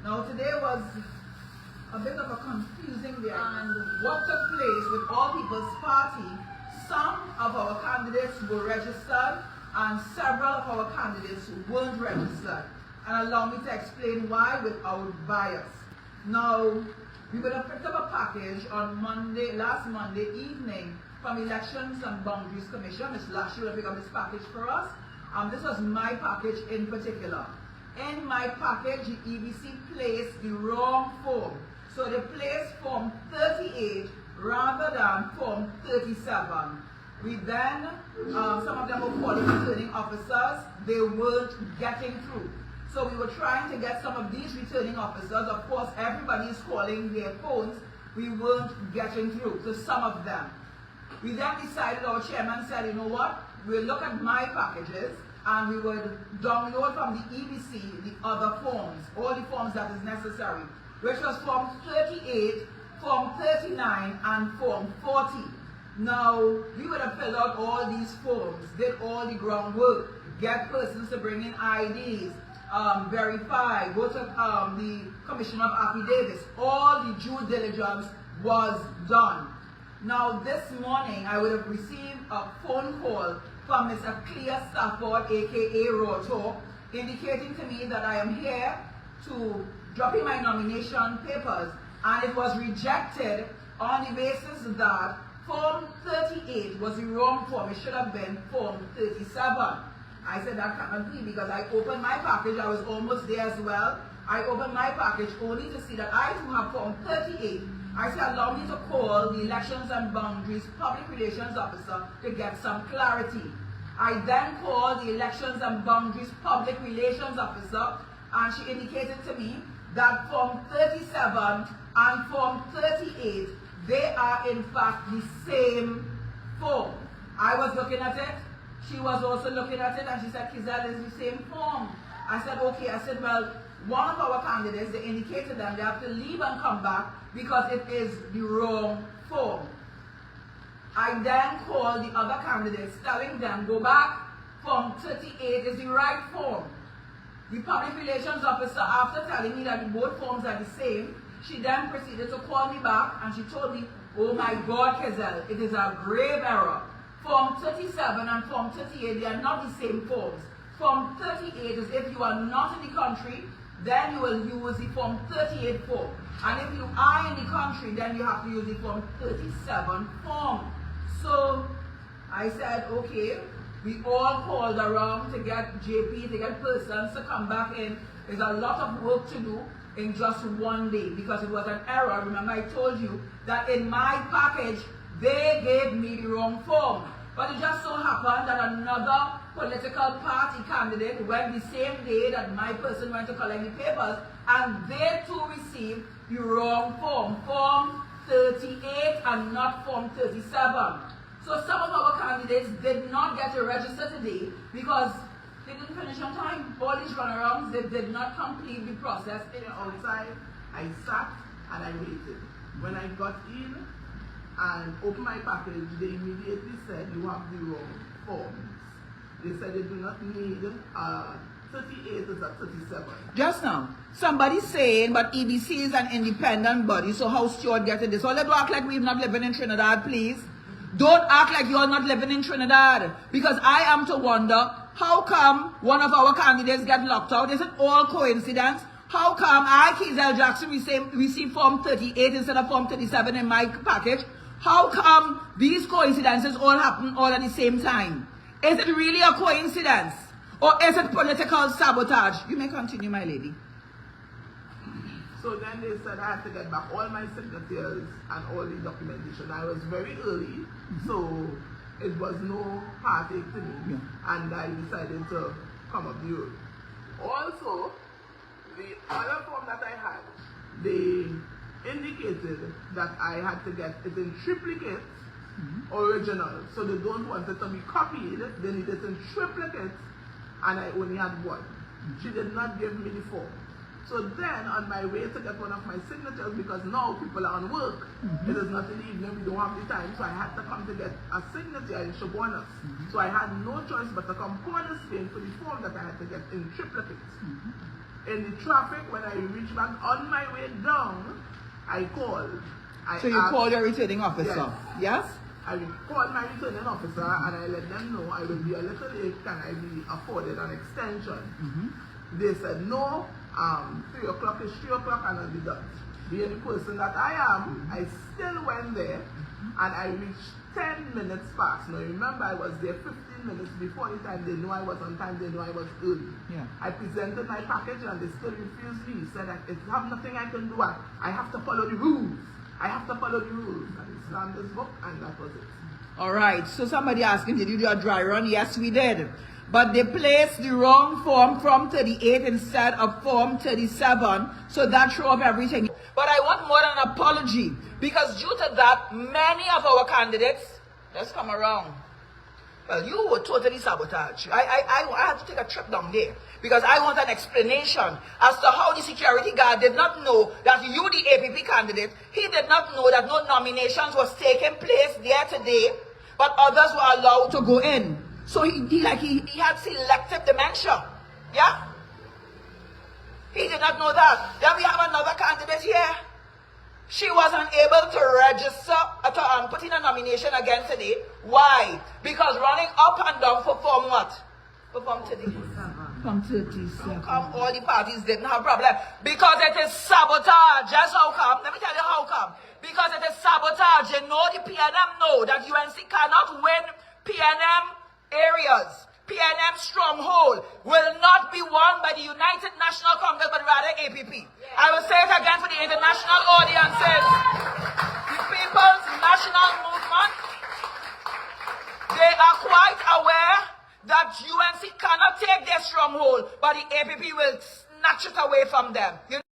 Now today was a bit of a confusing day, and what took place with All People's Party, some of our candidates were registered and several of our candidates weren't registered. And allow me to explain why without bias. Now, we would have picked up a package on last Monday evening from Elections and Boundaries Commission. Ms. Lashley will pick up this package for us. This was my package in particular. In my package, the EBC placed the wrong form. So they placed form 38 rather than form 37. We then, some of them were calling returning officers. They weren't getting through. So we were trying to get some of these returning officers. Of course, everybody is calling their phones. We weren't getting through to some of them. We then decided, our chairman said, you know what, we'll look at my packages and we would download from the EBC the other forms, all the forms that is necessary, which was form 38, form 39, and form 40. Now, we would have filled out all these forms, did all the groundwork, get persons to bring in IDs, verify, go to the Commission of Affidavits. All the due diligence was done. Now, this morning, I would have received a phone call from Ms. Akleeaha Stafford, aka Roto, indicating to me that I am here to drop in my nomination papers, and it was rejected on the basis that Form 38 was the wrong form. It should have been Form 37. I said that cannot be, because I opened my package. I was almost there as well. I opened my package only to see that I too have Form 38. I said, allow me to call the Elections and Boundaries Public Relations Officer to get some clarity. I then called the Elections and Boundaries Public Relations Officer, and she indicated to me that Form 37 and Form 38, they are in fact the same form. I was looking at it. She was also looking at it, and she said, Kezel, is the same form. I said, okay. I said, well, one of our candidates, they indicated them, they have to leave and come back because it is the wrong form. I then called the other candidates, telling them, go back, Form 38 is the right form. The Public Relations Officer, after telling me that both forms are the same, she then proceeded to call me back, and she told me, oh my God, Kezel, it is a grave error. Form 37 and Form 38, they are not the same forms. Form 38 is if you are not in the country, then you will use the Form 38 form. And if you are in the country, then you have to use the Form 37 form. So I said, okay, we all called around to get JP, to get persons to come back in. There's a lot of work to do in just one day, because it was an error. Remember, I told you that in my package, they gave me the wrong form. But it just so happened that another political party candidate went the same day that my person went to collect the papers, and they too received the wrong form, Form 38 and not Form 37. So some of our candidates did not get to register today because they didn't finish on time. All these runarounds, they did not complete the process. Outside, I sat and I waited. When I got in and opened my package, they immediately said, you have the wrong forms. They said they do not need 38 is a 37. Just now, somebody saying, but EBC is an independent body, so how Stuart getting this? So let's act like we're not living in Trinidad, please. Don't act like you're not living in Trinidad, because I am to wonder, how come one of our candidates get locked out? Is it all coincidence? How come I, Kezel Jackson, received Form 38 instead of Form 37 in my package? How come these coincidences all happen all at the same time? Is it really a coincidence? Or is it political sabotage? You may continue, my lady. So then they said I had to get back all my signatures and all the documentation. I was very early, so it was no heartache to me, and I decided to come up the road. Also, the other form that I had, they indicated that I had to get it in triplicate original. So they don't want it to be copied, they need it in triplicate, and I only had one. She did not give me the form. So then, on my way to get one of my signatures, because now people are on work, it is not in the evening, we don't have the time, so I had to come to get a signature in Shobonas. So I had no choice but to come corner Spain for the form that I had to get in triplicate. in the traffic, when I reached back on my way down, I called. So you called your returning officer? Yes? I called my returning officer and I let them know I will be a little late, can I be afforded an extension? They said no, 3 o'clock is 3 o'clock and I'll be done. Being the person that I am, I still went there and I reached 10 minutes past. Now remember, I was there 15 minutes before the time. They knew I was on time, they knew I was early. I presented my package and they still refused me. Said I have nothing I can do. I have to follow the rules. I have to follow the rules. And he slammed his book and that was it. Alright, so somebody asking, did you do a dry run? Yes, we did. But they placed the wrong form from 38 instead of form 37. So that threw up everything. But I want more than an apology. Because due to that, many of our candidates, let's come around. Well, you were totally sabotaged. I had to take a trip down there. Because I want an explanation as to how the security guard did not know that you, the APP candidate, he did not know that no nominations was taking place there today, but others were allowed to go in. So he had selective dementia. Yeah? He did not know that. Then we have another candidate here. She wasn't able to register, to put in a nomination again today. Why? Because running up and down for form what? For form 37. Form 37. How come all the parties didn't have problem? Because it is sabotage. That's how come. Let me tell you how come. Because it is sabotage. You know the PNM know that UNC cannot win PNM areas. PNM stronghold will not be won by the United National Congress, but rather APP. I will say it again for the international audiences. The People's National Movement, they are quite aware that UNC cannot take their stronghold, but the APP will snatch it away from them.